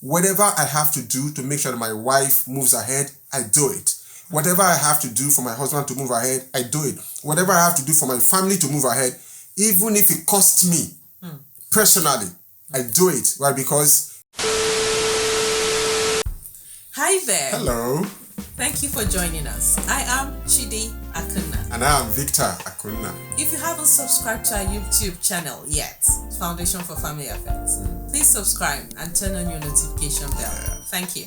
Whatever I have to do to make sure that my wife moves ahead, I do it. Whatever I have to do for my husband to move ahead, I do it. Whatever I have to do for my family to move ahead, even if it costs me personally, I do it. Why? Because... Hi there. Hello. Thank you for joining us. I am Chidi and I am Victor. If you haven't subscribed to our YouTube channel yet, Foundation for Family Affairs, please subscribe and turn on your notification bell. Thank you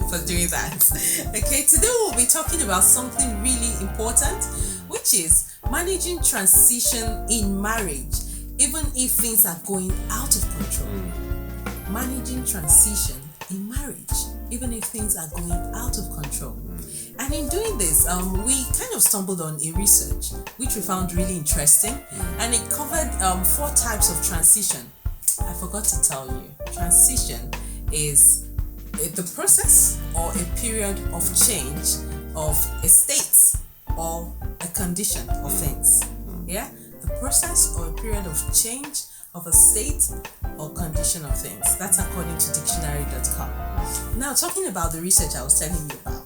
for doing that. Okay, today we'll be talking about something really important, which is managing transition in marriage, even if things are going out of control. Managing transition in marriage, even if things are going out of control. And in doing this, we kind of stumbled on a research which we found really interesting, and it covered 4 types of transition. I forgot to tell you, transition is the process or a period of change of a state or a condition of things. Yeah, the process or a period of change of a state or condition of things. That's according to dictionary.com. Now, talking about the research I was telling you about,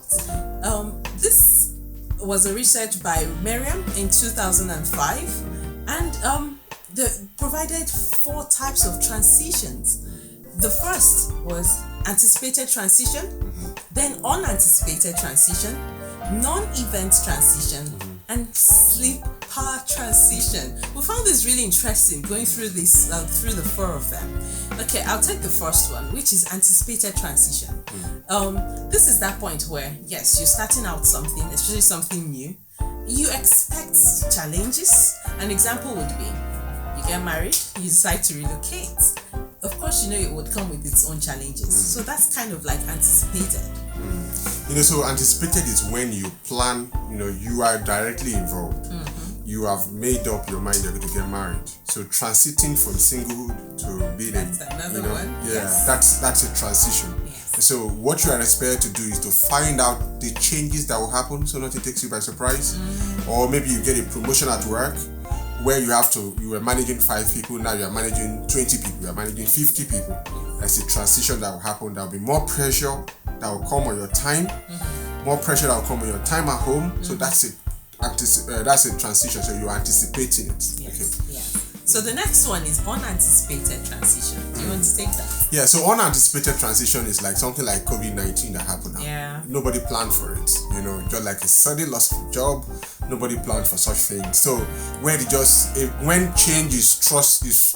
this was a research by Merriam in 2005, and they provided 4 types of transitions. The first was anticipated transition, then unanticipated transition, non-event transition, and sleeper transition. We found this really interesting going through this through the 4 of them. Okay, I'll take the first one, which is anticipated transition. This is that point where, yes, you're starting out something, especially something new. You expect challenges. An example would be, you get married, you decide to relocate. Of course, you know it would come with its own challenges. So that's kind of like anticipated. So anticipated is when you plan, you are directly involved. You have made up your mind you're going to get married. So transiting from singlehood to being another one. Yeah, yes. That's a transition. Yes. So what you are expected to do is to find out the changes that will happen so nothing takes you by surprise. Or maybe you get a promotion at work where you were managing 5 people, now you are managing 20 people, you are managing 50 people. That's a transition that will happen. There will be more pressure that will come on your time, more pressure that will come on your time at home. So that's it. That's a transition, so you're anticipating it. Yes, okay. Yes. So the next one is unanticipated transition. Do you want to take that? Yeah, so unanticipated transition is like something like COVID-19 that happened now. Yeah. Nobody planned for it, just like a sudden loss of job. Nobody planned for such things. So when change is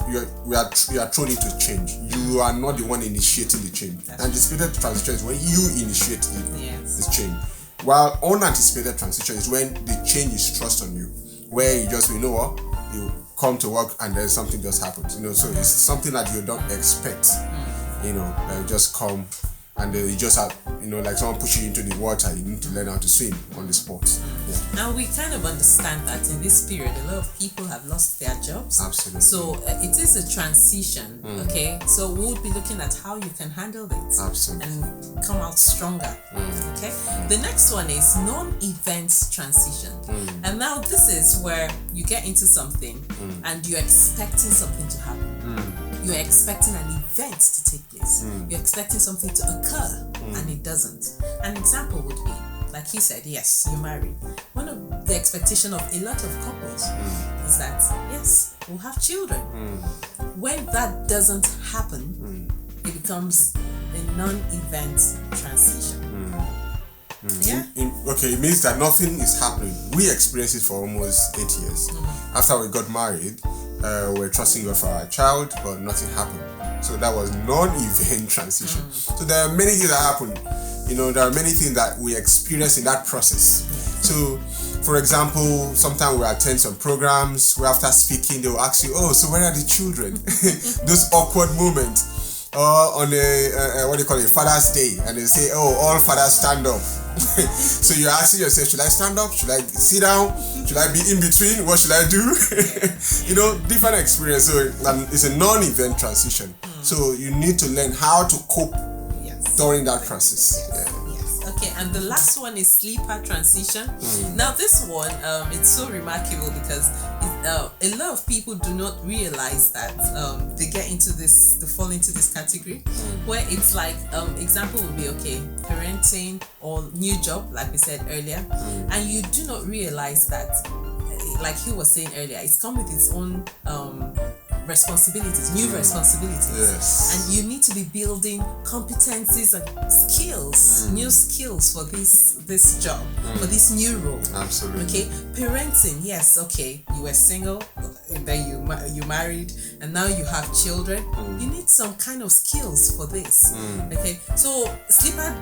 you are thrown into change. You are not the one initiating the change. Anticipated transition is when you initiate the change. While unanticipated transition is when the change is thrust on you, where you just, you come to work and then something just happens, so it's something that you don't expect, that you just come and you just have, like someone pushing you into the water, you need to learn how to swim on the spot. Yeah. Now we kind of understand that in this period, a lot of people have lost their jobs. Absolutely. So it is a transition, okay? So we'll be looking at how you can handle it. Absolutely. And come out stronger, okay? The next one is non-event transition. And now this is where you get into something and you're expecting something to happen. You're expecting an event to take place. You're expecting something to occur, and it doesn't. An example would be, like you said, yes, you're married. One of the expectation of a lot of couples is that, yes, we'll have children. When that doesn't happen, it becomes a non-event transition. Yeah. It means that nothing is happening. We experienced it for almost 8 years. After we got married, we're trusting God for our child, but nothing happened. So that was non-event transition. So there are many things that happen. There are many things that we experience in that process. So, for example, sometimes we attend some programs where after speaking, they will ask you, so where are the children? Those awkward moments. On a Father's Day, and they say, all fathers stand up. So you're asking yourself, should I stand up? Should I sit down? Should I be in between? What should I do? Different experience. So it's a non-event transition. So you need to learn how to cope during that process. Yes. Okay, and the last one is sleeper transition. Now this one, it's so remarkable because a lot of people do not realize that they fall into this category where it's like, example would be, okay, parenting or new job, like we said earlier, and you do not realize that, like he was saying earlier, it's come with its own responsibilities, new responsibilities. Yes. And you need to be building competencies and skills, new skills for this job, for this new role. Absolutely. Okay, parenting, yes, okay, you were single, and then you married, and now you have children. You need some kind of skills for this. Okay, so sleeper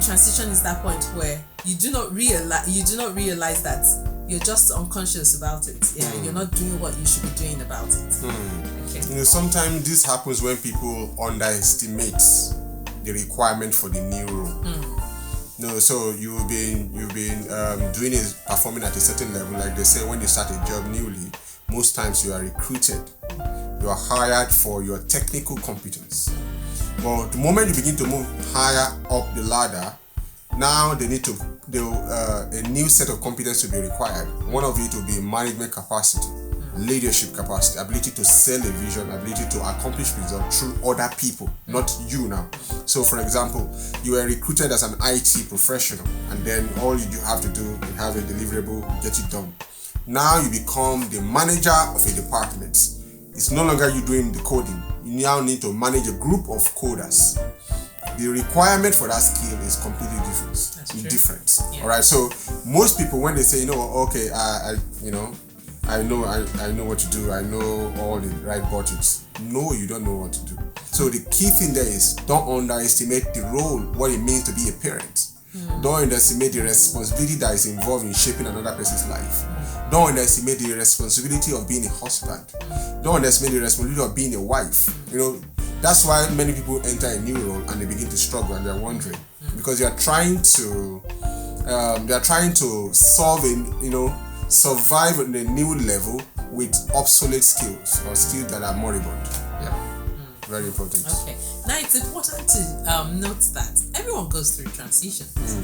transition is that point where you do not realize that you're just unconscious about it. You're not doing what you should be doing about it. Okay. Sometimes this happens when people underestimate the requirement for the new role. So you've been performing at a certain level. Like they say, when you start a job newly, most times you are recruited. You are hired for your technical competence. But the moment you begin to move higher up the ladder, now a new set of competence will be required. One of it will be management capacity, leadership capacity, ability to sell a vision, ability to accomplish results through other people, not you now. So for example, you were recruited as an IT professional, and then all you have to do is have a deliverable, get it done. Now you become the manager of a department. It's no longer you doing the coding. You now need to manage a group of coders. The requirement for that skill is completely different. Yeah. All right. So most people, when they say, okay, I know what to do. I know all the right buttons. No, you don't know what to do. So the key thing there is, don't underestimate the role, what it means to be a parent. Don't underestimate the responsibility that is involved in shaping another person's life. Don't underestimate the responsibility of being a husband. Don't underestimate the responsibility of being a wife. That's why many people enter a new role and they begin to struggle, and they're wondering because they are trying to survive on a new level with obsolete skills or skills that are moribund. Very important. Okay. Now it's important to note that everyone goes through transitions.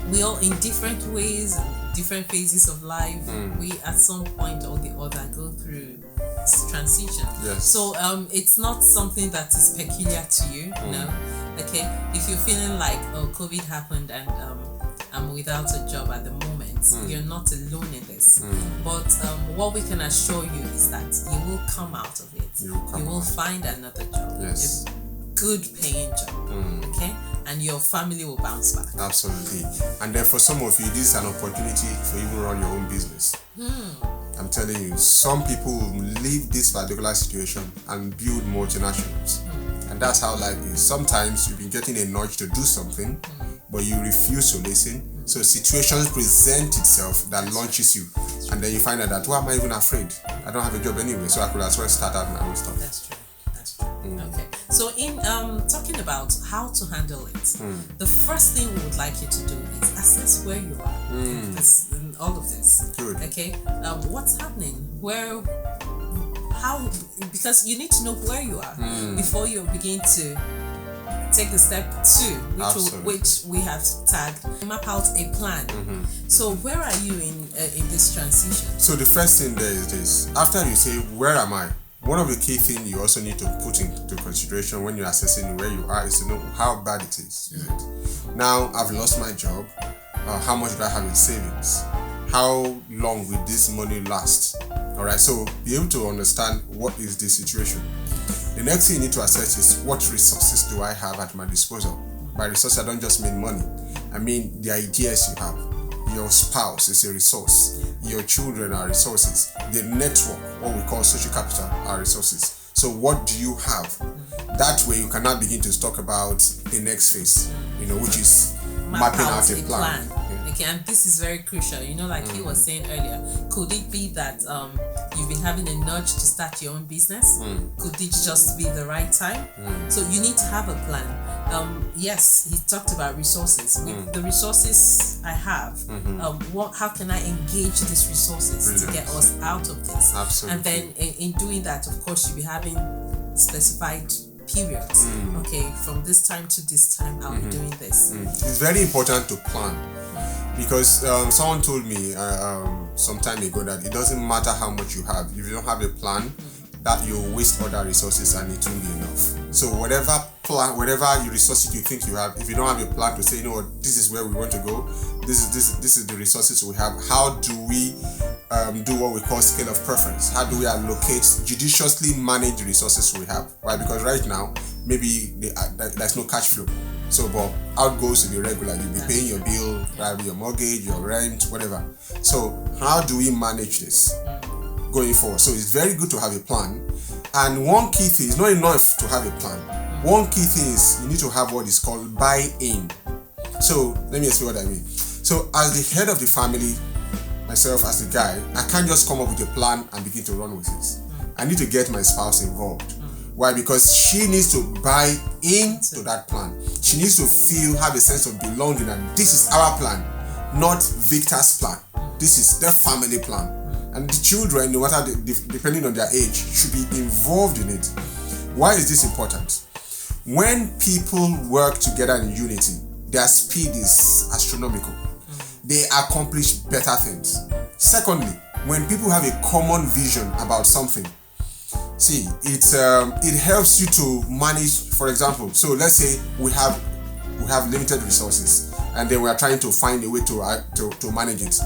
We all, in different ways, different phases of life, we at some point or the other go through transition. Yes. So it's not something that is peculiar to you. No. Okay. If you're feeling like, COVID happened and I'm without a job at the moment, you're not alone in this. But what we can assure you is that you will come out of it. You will find another job. Yes. A good paying job. Okay. And your family will bounce back. Absolutely. And then for some of you, this is an opportunity for you to run your own business. I'm telling you, some people will leave this particular situation and build multinationals. And that's how life is. Sometimes you've been getting a nudge to do something, but you refuse to listen. So situations present itself that launches you. And then you find out that, why am I even afraid? I don't have a job anyway, so I could as well start out my own stuff. That's true. Okay. So in talking about how to handle it, the first thing we would like you to do is assess where you are in all of this. Good. Okay. What's happening? How? Because you need to know where you are before you begin to take the step 2, which we have tagged map out a plan. So where are you in this transition? So the first thing there is this: after you say, where am I? One of the key things you also need to put into consideration when you're assessing where you are is to know how bad it is. Is it? Now I've lost my job. How much do I have in savings? How long will this money last? Alright, so be able to understand what is the situation. The next thing you need to assess is, what resources do I have at my disposal? By resources, I don't just mean money. I mean the ideas you have. Your spouse is a resource. Your children are resources. The network, what we call social capital, are resources. So what do you have? That way you can now begin to talk about the next phase, which is mapping out a plan. Okay, and this is very crucial. Like he was saying earlier, could it be that you've been having a nudge to start your own business? Could it just be the right time? So you need to have a plan. Yes, he talked about resources. With the resources I have, how can I engage these resources to get us out of this? Absolutely. And then in doing that, of course, you'll be having specified periods. Okay, from this time to this time, I'll be doing this. It's very important to plan. Because someone told me some time ago that it doesn't matter how much you have. If you don't have a plan, that you waste other resources and it won't be enough. So whatever plan, whatever resources you think you have, if you don't have a plan to say, you know what, this is where we want to go, this is the resources we have. How do we do what we call scale of preference? How do we allocate, judiciously manage the resources we have? Right? Because right now, maybe there's no cash flow. So, but outgoes will be regular. You'll be paying your bill, right, your mortgage, your rent, whatever. So, how do we manage this going forward? So, it's very good to have a plan. And one key thing, it's not enough to have a plan. One key thing is you need to have what is called buy-in. So, let me explain what I mean. So, as the head of the family, myself as the guy, I can't just come up with a plan and begin to run with it. I need to get my spouse involved. Why? Because she needs to buy into that plan. She needs to have a sense of belonging, and this is our plan, not Victor's plan. This is their family plan. And the children, no matter depending on their age, should be involved in it. Why is this important? When people work together in unity, their speed is astronomical. They accomplish better things. Secondly, when people have a common vision about something, see, it helps you to manage. For example, so let's say we have limited resources, and then we are trying to find a way to manage it.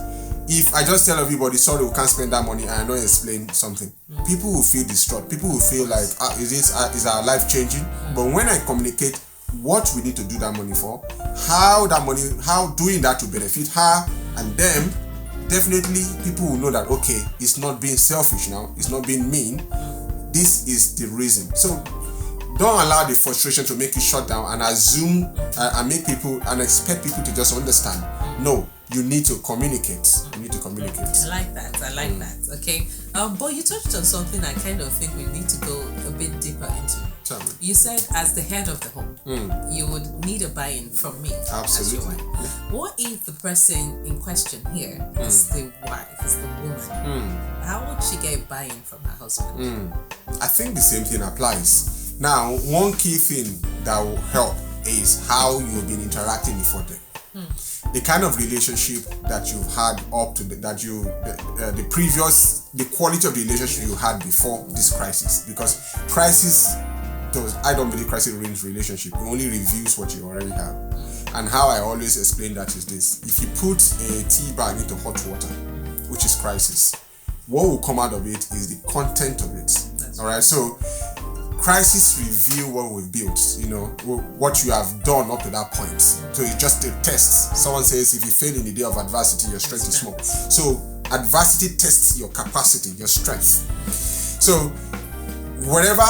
If I just tell everybody, sorry, we can't spend that money, and I don't explain something, people will feel distraught. People will feel like, is our life changing? But when I communicate what we need to do that money for, how doing that to benefit her and them, definitely people will know that, okay, it's not being selfish now, it's not being mean. This is the reason. So don't allow the frustration to make you shut down and assume and make people and expect people to just understand. No, you need to communicate. You need to communicate. I like that. Okay. But you touched on something I kind of think we need to go a bit deeper into. Tell me. You said as the head of the home, you would need a buy-in from me. Absolutely. As your wife. What if the person in question here is the wife, is the woman? How would she get buy-in from her husband? I think the same thing applies. Now, one key thing that will help is how you've been interacting before them. The kind of relationship that you've had up to the quality of the relationship you had before this crisis. Because I don't believe crisis ruins relationship. It only reviews what you already have. And how I always explain that is this: if you put a tea bag into hot water, which is crisis, what will come out of it is the content of it. All right. So crisis reveal what we've built, what you have done up to that point. So it's just a test. Someone says if you fail in the day of adversity, your strength is small. So adversity tests your capacity, your strength. So whatever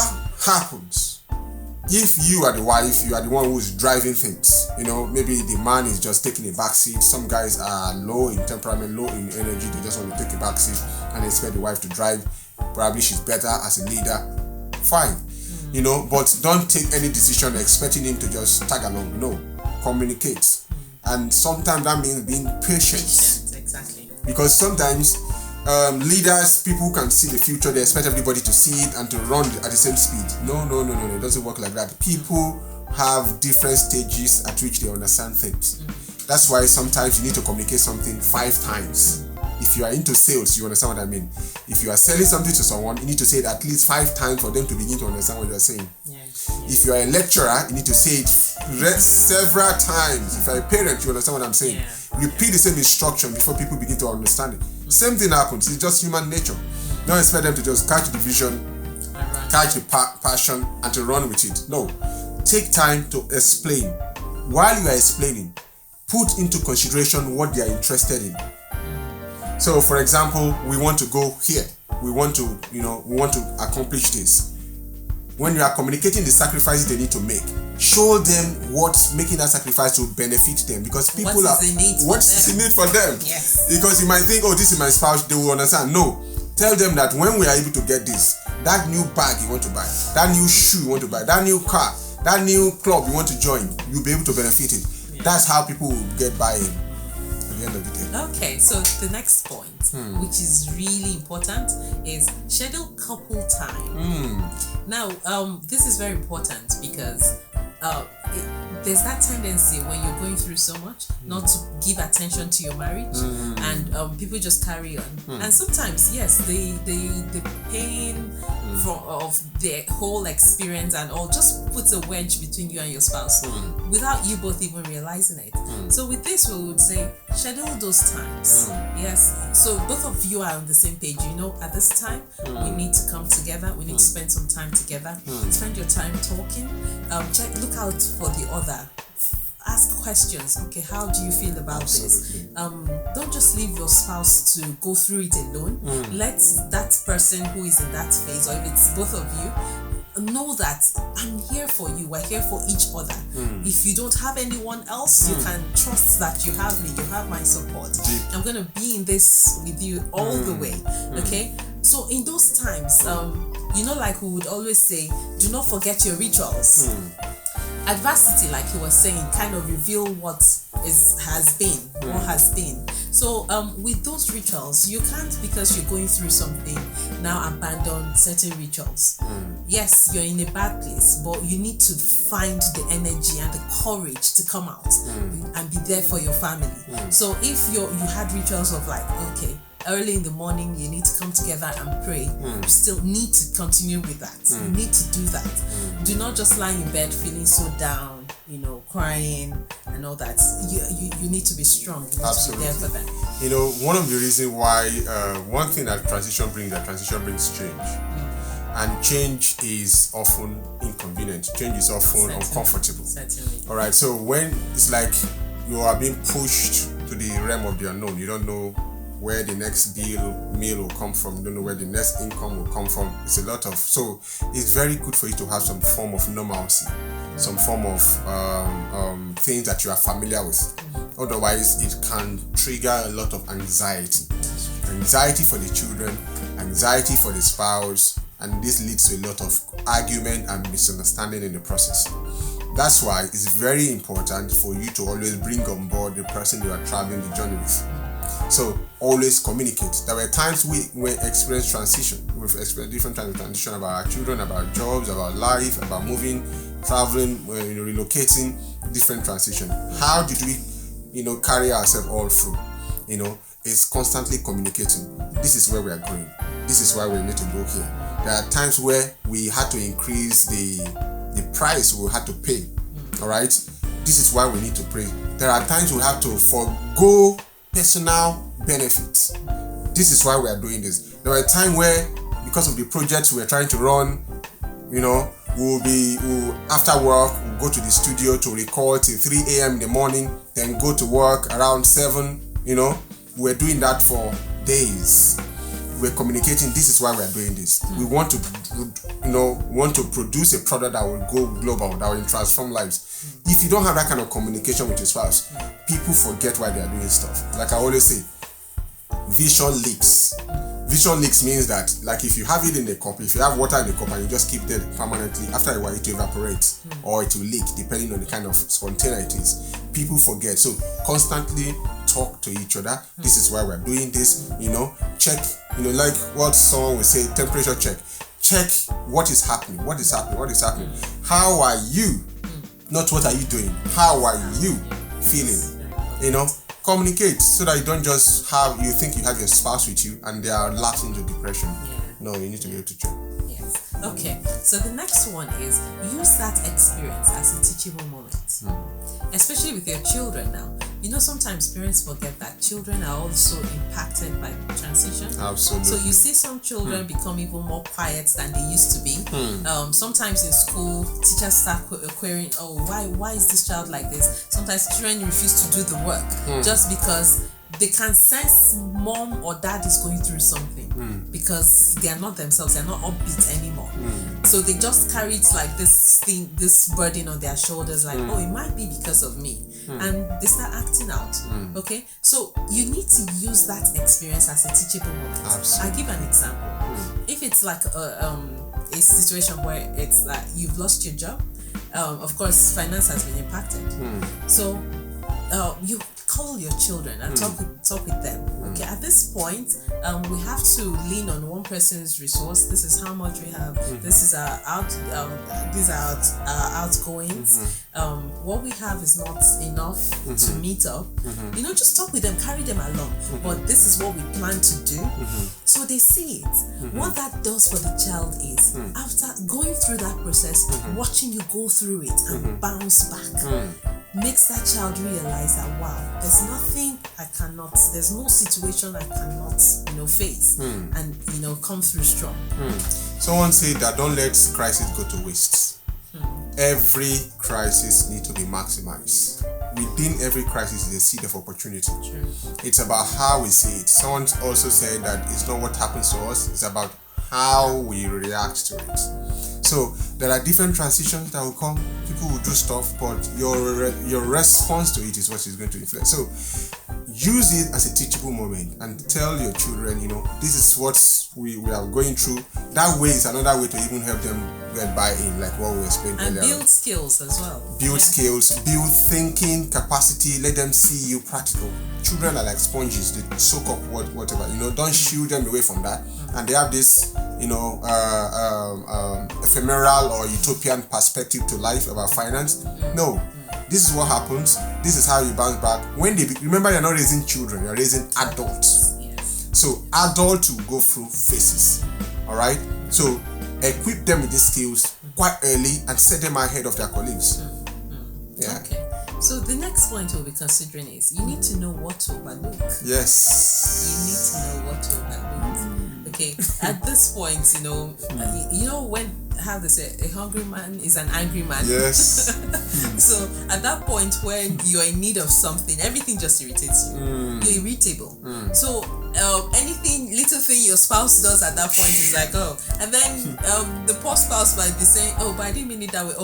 happens, if you are the wife, you are the one who is driving things. Maybe the man is just taking a back seat. Some guys are low in temperament, low in energy. They just want to take a back seat and expect the wife to drive. Probably she's better as a leader. Fine. But don't take any decision expecting him to just tag along. No, communicate. And sometimes that means being patient. Exactly. Because sometimes leaders, people can see the future, they expect everybody to see it and to run at the same speed. No, it doesn't work like that. People have different stages at which they understand things. That's why sometimes you need to communicate something 5 times. If you are into sales, you understand what I mean. If you are selling something to someone, you need to say it at least 5 times for them to begin to understand what you are saying. If you are a lecturer, you need to say it several times. If you are a parent, you understand what I'm saying. Repeat the same instruction before people begin to understand it. Same thing happens. It's just human nature. Don't expect them to just catch the vision, catch the passion, and to run with it. No. Take time to explain. While you are explaining, put into consideration what they are interested in. So, for example, we want to go here. We want to accomplish this. When you are communicating the sacrifices they need to make, show them what's making that sacrifice to benefit them. Because people what's the need for them? Yes. Because you might think, oh, this is my spouse, they will understand. No. Tell them that when we are able to get this, that new bag you want to buy, that new shoe you want to buy, that new car, that new club you want to join, you'll be able to benefit it. That's how people will get buy-in at the end of the day. Okay, so the next point, which is really important, is schedule couple time. Now, this is very important because there's that tendency when you're going through so much not to give attention to your marriage, and people just carry on. And sometimes, yes, the pain of the whole experience and all just puts a wedge between you and your spouse without you both even realizing it. So with this, we would say schedule those times. Yes, so both of you are on the same page. You know, at this time we need to come together, we need to spend some time together. Spend your time talking. Look out for the other. Ask questions. Okay, how do you feel about this? Don't just leave your spouse to go through it alone. Let that person who is in that phase, or if it's both of you, know that I'm here for you. We're here for each other. If you don't have anyone else, you can trust that you have me. You have my support. I'm gonna be in this with you all the way. Okay. So in those times, you know, like we would always say, do not forget your rituals. Adversity, like he was saying, kind of reveal what has been. So with those rituals, you can't, because you're going through something, now abandon certain rituals. Yes, you're in a bad place, but you need to find the energy and the courage to come out and be there for your family. So if you had rituals of like, okay, early in the morning you need to come together and pray, you still need to continue with that. You need to do that. Do not just lie in bed feeling so down, you know, crying and all that. You need to be strong. You need to be there for them. You know, one of the reasons why one thing that transition brings change. And change is often inconvenient. Change is often uncomfortable. Certainly. All right. So when it's like you are being pushed to the realm of the unknown, you don't know where the next meal will come from, you don't know where the next income will come from. It's a lot of, so it's very good for you to have some form of normalcy, some form of things that you are familiar with. Otherwise, it can trigger a lot of anxiety for the children, anxiety for the spouse, and this leads to a lot of argument and misunderstanding in the process. That's why it's very important for you to always bring on board the person you are traveling the journey with. So always communicate. There were times we experienced transition. We've experienced different kinds of transition about our children, about jobs, about life, about moving, traveling, relocating, different transition. How did we, carry ourselves all through? It's constantly communicating. This is where we are going. This is why we need to go here. There are times where we had to increase the price we had to pay. All right. This is why we need to pray. There are times we have to forgo personal benefits. This is why we are doing this. There were a time where, because of the projects we are trying to run, we'll after work, we'll go to the studio to record till 3 a.m. in the morning, then go to work around 7. We're doing that for days. We're communicating. This is why we are doing this. We want to produce a product that will go global, that will transform lives. If you don't have that kind of communication with your spouse, people forget why they are doing stuff. Like I always say, vision leaks. Vision leaks means that, like, if you have it in the cup, if you have water in the cup and you just keep it permanently, after a while it will evaporate or it will leak, depending on the kind of container it is. People forget. So constantly talk to each other. This is why we're doing this. Check. Like what someone will say, temperature check. Check what is happening. What is happening? How are you? Not what are you doing? How are you feeling? Communicate so that you don't just you think you have your spouse with you and they are lapsing into depression. No, you need to be able to check. Yes. Okay. So the next one is use that experience as a teachable moment. Especially with your children now. Sometimes parents forget that children are also impacted by transition. Absolutely. So you see some children become even more quiet than they used to be. Sometimes in school, teachers start querying, why is this child like this? Sometimes children refuse to do the work just because they can sense mom or dad is going through something because they are not themselves, they are not upbeat anymore. So they just carry it like this burden on their shoulders, like, it might be because of me. And they start acting out. Okay? So you need to use that experience as a teachable moment. Absolutely. I'll give an example. If it's like a situation where it's like you've lost your job, of course finance has been impacted. So you call your children and talk with them. Okay, at this point, we have to lean on one person's resource. This is how much we have. This is our these are our outgoings. What we have is not enough to meet up. Just talk with them, carry them along. But this is what we plan to do. So they see it. What that does for the child is, after going through that process, watching you go through it and bounce back, makes that child realize that, wow, there's no situation I cannot, face and, come through strong. Someone said that don't let crisis go to waste. Every crisis needs to be maximized. Within every crisis is a seed of opportunity. True. It's about how we see it. Someone also said that it's not what happens to us, it's about how we react to it. So there are different transitions that will come. People will do stuff, but your response to it is what is going to influence. So use it as a teachable moment and tell your children, this is what we are going through. That way is another way to even help them get buy-in, like what we explained earlier. And build skills as well. Build skills, build thinking capacity, let them see you practical. Children are like sponges, they soak up whatever, don't shoo them away from that. And they have this, ephemeral or utopian perspective to life about finance. No, this is what happens. This is how you bounce back. When remember, you're not raising children, you're raising adults. Yes. So adults will go through phases. All right. So equip them with these skills quite early and set them ahead of their colleagues. Yeah. Okay. So the next point we'll be considering is you need to know what to overlook. Yes. You need to know what to overlook. Okay. At this point, when how they say a hungry man is an angry man. Yes. So at that point when you're in need of something, everything just irritates you. You're irritable. So anything, little thing your spouse does at that point is like, oh, and then the poor spouse might be saying, oh, but I didn't mean it that way.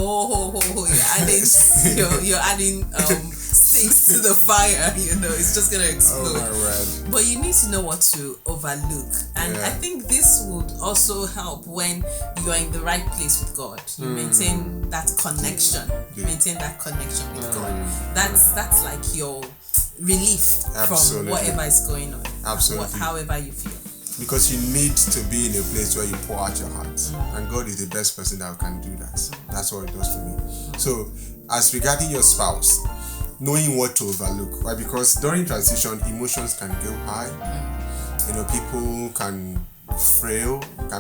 You're adding sticks to the fire. It's just gonna explode. Oh my word. But you need to know what to overlook, and I think this would also help when you are in the right place with God. You maintain that connection. Maintain that connection with God. That's like your relief from whatever is going on. Absolutely. However you feel. Because you need to be in a place where you pour out your heart. And God is the best person that can do that. That's what it does for me. So, as regarding your spouse, knowing what to overlook. Why? Because during transition, emotions can go high. People can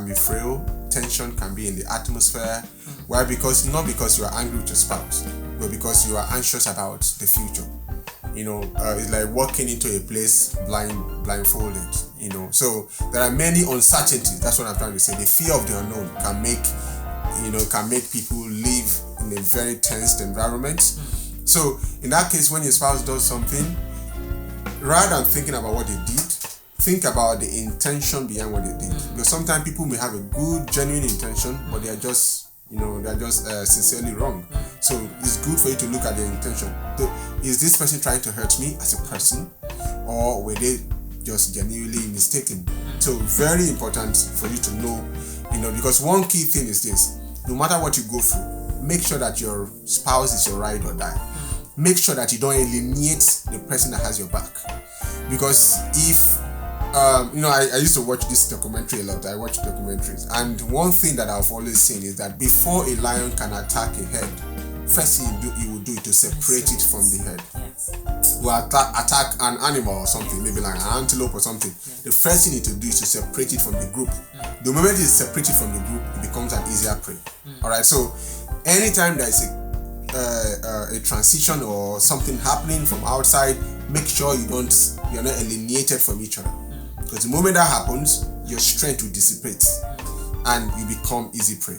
be frail. Tension can be in the atmosphere. Why? Because not because you are angry with your spouse, but because you are anxious about the future. It's like walking into a place blindfolded. So there are many uncertainties. That's what I'm trying to say. The fear of the unknown can make people live in a very tensed environment. So in that case, when your spouse does something, rather than thinking about what they did, think about the intention behind what they did. Because sometimes people may have a good, genuine intention, but they are just sincerely wrong. So it's good for you to look at the intention. Is this person trying to hurt me as a person, or were they just genuinely mistaken? So very important for you to know, because one key thing is this: no matter what you go through, make sure that your spouse is your ride or die. Make sure that you don't alienate the person that has your back. Because if I used to watch this documentary a lot. I watch documentaries, and one thing that I've always seen is that before a lion can attack a head, first he will do it to separate it from the head. Yes. Will attack an animal or something, maybe like an antelope or something. The first thing you need to do is to separate it from the group. The moment it is separated from the group, it becomes an easier prey. All right. So anytime there is a transition or something happening from outside, make sure you're not alienated from each other. Because the moment that happens, your strength will dissipate and you become easy prey.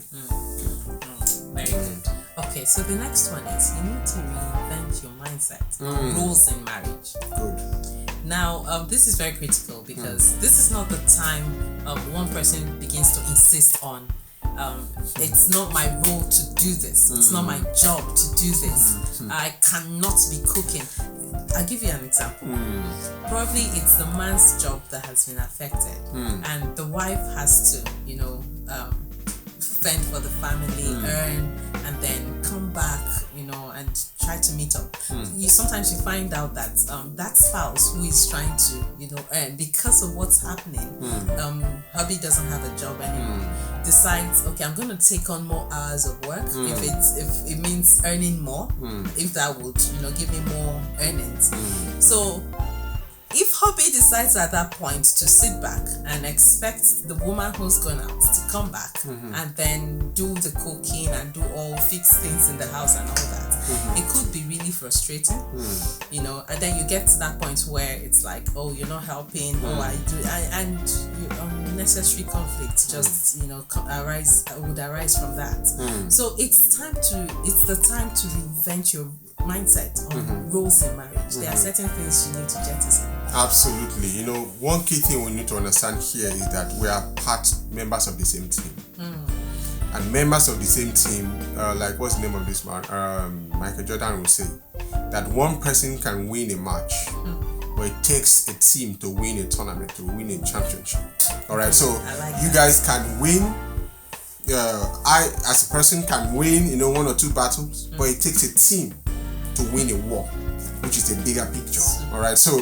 Very good. Okay, so the next one is you need to reinvent your mindset. Roles in marriage. Good. Now, this is very critical because this is not the time one person begins to insist on it's not my role to do this. It's not my job to do this. I cannot be cooking. I'll give you an example. Probably it's the man's job that has been affected, and the wife has to, fend for the family, earn, and then come back, and try to meet up. Sometimes you find out that that spouse who is trying to, earn because of what's happening, hubby doesn't have a job anymore. Decides, okay, I'm going to take on more hours of work if it means earning more, if that would, give me more earnings. So if hubby decides at that point to sit back and expect the woman who's gone out to come back and then do the cooking and fix things in the house and all that, it could be really frustrating, and then you get to that point where it's like, oh, you're not helping, and unnecessary conflict just, would arise from that. So it's the time to reinvent your mindset on roles in marriage. There are certain things you need to jettison. Absolutely. One key thing we need to understand here is that we are members of the same team. And members of the same team, like what's the name of this man? Michael Jordan will say that one person can win a match, but it takes a team to win a tournament, to win a championship. Alright, so you guys can win. I, as a person, can win, 1 or 2 battles, but it takes a team to win a war, which is a bigger picture. Alright, so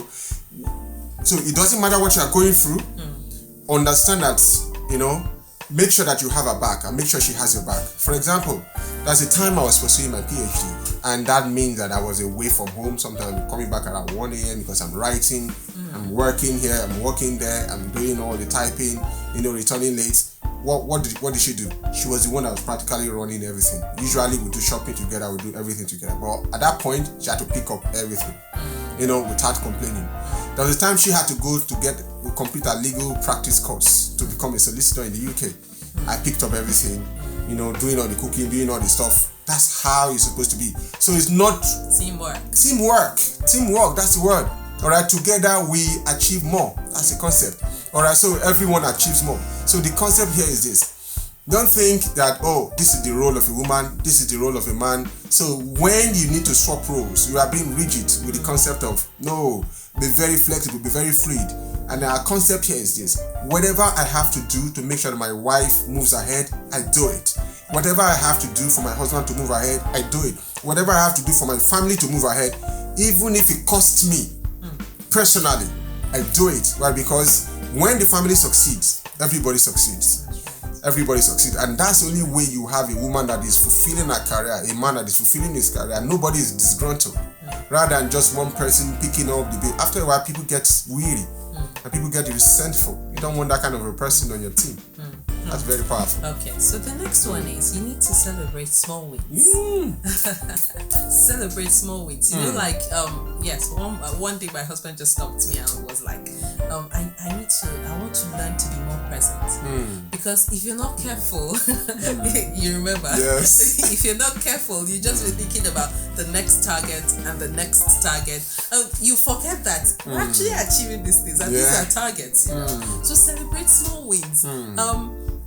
it doesn't matter what you are going through. Understand that, make sure that you have her back and make sure she has your back. For example, there's a time I was pursuing my PhD, and that means that I was away from home. Sometimes I'm coming back around 1 a.m. because I'm writing, I'm working here, I'm working there, I'm doing all the typing, returning late. What did she do? She was the one that was practically running everything. Usually we do shopping together, we do everything together. But at that point, she had to pick up everything, without complaining. There was a time she had to go to complete a legal practice course to become a solicitor in the UK. I picked up everything, doing all the cooking, doing all the stuff. That's how it's supposed to be. So it's not teamwork. Teamwork, that's the word. Alright, together we achieve more. That's the concept. Alright, so everyone achieves more. So the concept here is this. Don't think that, this is the role of a woman, this is the role of a man. So when you need to swap roles, you are being rigid with the concept of, no, be very flexible, be very fluid. And our concept here is this. Whatever I have to do to make sure that my wife moves ahead, I do it. Whatever I have to do for my husband to move ahead, I do it. Whatever I have to do for my family to move ahead, even if it costs me, personally, I do it. Why? Because when the family succeeds, everybody succeeds. Everybody succeeds. And that's the only way you have a woman that is fulfilling her career, a man that is fulfilling his career, and nobody is disgruntled. Rather than just one person picking up the bit. After a while, people get weary and people get resentful. You don't want that kind of a person on your team. That's very powerful. Okay, so the next one is you need to celebrate small wins. Celebrate small wins. Yes, one day my husband just stopped me and was like, I want to learn to be more present. Because if you're not careful, you remember? Yes. If you're not careful, you just be thinking about the next target and the next target. You forget that we're actually achieving these things and these are targets. So celebrate small wins.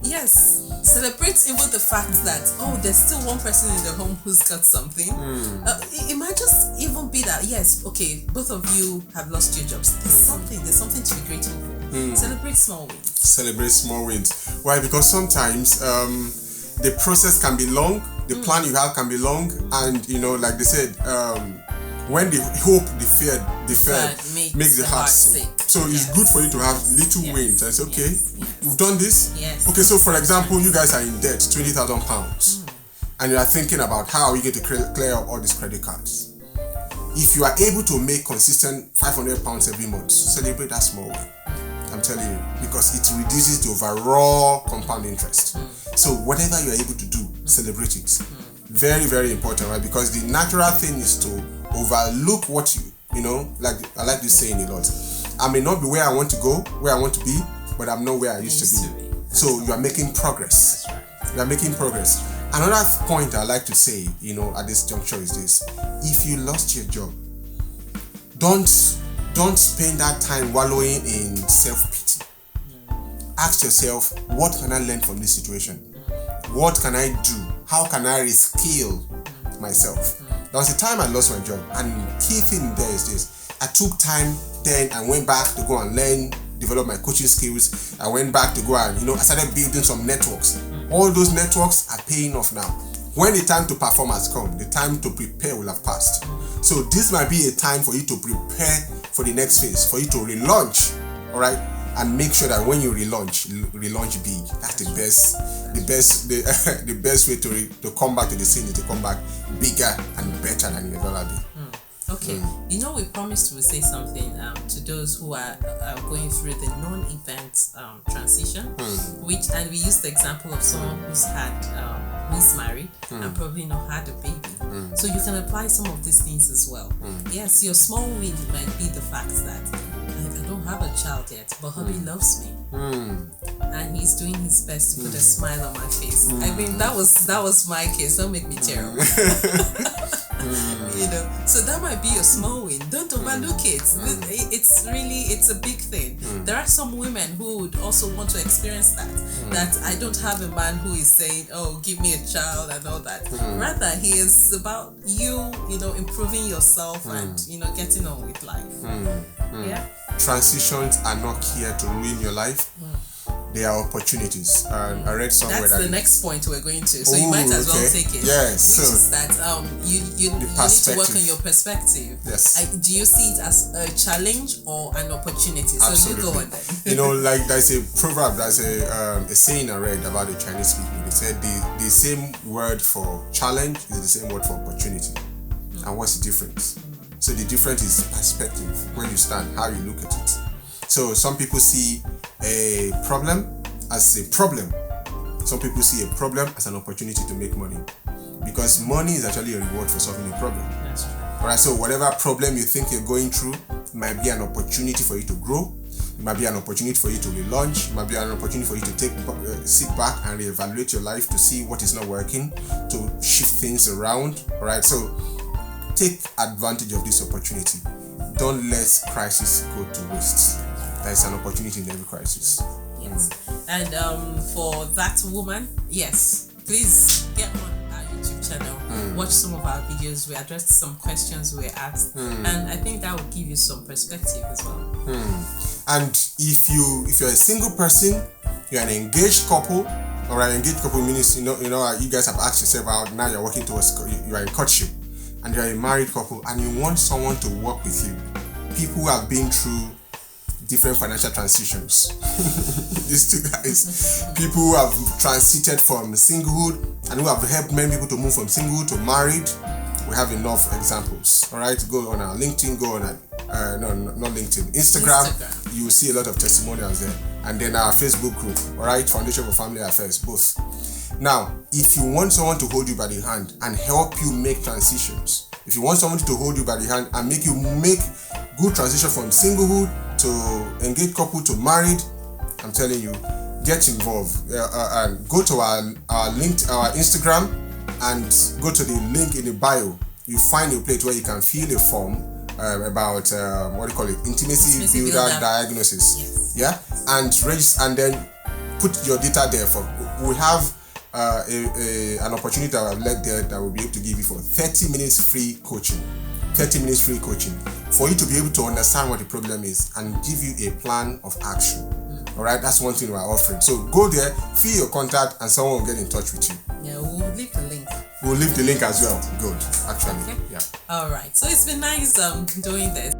Yes, celebrate even the fact that there's still one person in the home who's got something. It might just even be that both of you have lost your jobs. There's something to be grateful for. Celebrate small wins. Celebrate small wins. Why? Because sometimes the process can be long, the plan you have can be long, and like they said, when the hope deferred makes the heart sick. So it's good for you to have little wins and say, okay, we've done this. Yes. Okay, so for example, you guys are in debt, £20,000, and you are thinking about how are you going to clear up all these credit cards. If you are able to make consistent £500 every month, celebrate that small win. I'm telling you, because it reduces the overall compound interest. So whatever you are able to do, celebrate it. Very, very important, right? Because the natural thing is to overlook what like I like this saying a lot. I may not be where I want to go, where I want to be, but I'm not where I used to be. So you are making progress. That's right. You are making progress. Another point I like to say, at this juncture is this: if you lost your job, don't spend that time wallowing in self-pity. Ask yourself, what can I learn from this situation? What can I do? How can I reskill myself? There was a time I lost my job, and the key thing there is this: I took time then and went back to go and learn, develop my coaching skills. I went back to go and I started building some networks. All those networks are paying off now. When the time to perform has come, the time to prepare will have passed. So this might be a time for you to prepare for the next phase, for you to relaunch, all right, and make sure that when you relaunch big. That's the best way to come back to the scene is to come back bigger and better than you've ever been. Okay, we promised we say something to those who are going through the non-event transition, and we used the example of someone who's married and probably not had a baby. So you can apply some of these things as well. Yes, your small win might be the fact that I don't have a child yet, but hubby loves me. And he's doing his best to put a smile on my face. I mean, that was my case. Don't make me terrible. So that might be a small win. Don't overlook it. It's a big thing. There are some women who would also want to experience that I don't have a man who is saying, oh, give me a child and all that. Rather, he is about you improving yourself and getting on with life. Yeah. Transitions are not here to ruin your life. They are opportunities. I read somewhere that's the next point we're going to. So you might as well take it. Yes. Which is that you need to work on your perspective. Yes. Do you see it as a challenge or an opportunity? So Absolutely. you go on then. Like there's a proverb, there's a saying I read about the Chinese people. They said the same word for challenge is the same word for opportunity. And what's the difference? So the difference is perspective, where you stand, how you look at it. So some people see a problem as a problem. Some people see a problem as an opportunity to make money. Because money is actually a reward for solving a problem. That's true. Alright, so whatever problem you think you're going through might be an opportunity for you to grow. It might be an opportunity for you to relaunch. It might be an opportunity for you to sit back and reevaluate your life to see what is not working, to shift things around. Alright, so take advantage of this opportunity. Don't let crisis go to waste. There is an opportunity in every crisis. Yes. And for that woman, yes, please get on our YouTube channel, watch some of our videos. We addressed some questions we were asked, and I think that will give you some perspective as well. And if you're a single person, you're an engaged couple, or an engaged couple means you guys have asked yourself out. Now you're working towards you are in courtship, and you're a married couple, and you want someone to work with you. People who have been through different financial transitions. These two guys, people who have transited from singlehood and who have helped many people to move from singlehood to married. We have enough examples. All right, go on our LinkedIn, go on our not LinkedIn, Instagram. You will see a lot of testimonials there, and then our Facebook group. All right, Foundation for Family Affairs, both. Now, if you want someone to hold you by the hand and help you make transitions, if you want someone to hold you by the hand and make you make good transition from singlehood to engaged couple to married, I'm telling you, get involved and go to our Instagram and go to the link in the bio. You find a place where you can fill a form about intimacy builder diagnosis. Yes. Yeah, and register and then put your data there. We have an opportunity that I've led there that will be able to give you for 30 minutes free coaching. 30 minutes free coaching for you to be able to understand what the problem is and give you a plan of action. All right, that's one thing we're offering. So go there, fill your contact, and someone will get in touch with you. Yeah, we'll leave the link. We'll leave the link as well. Good, actually. Okay. Yeah. All right. So it's been nice doing this.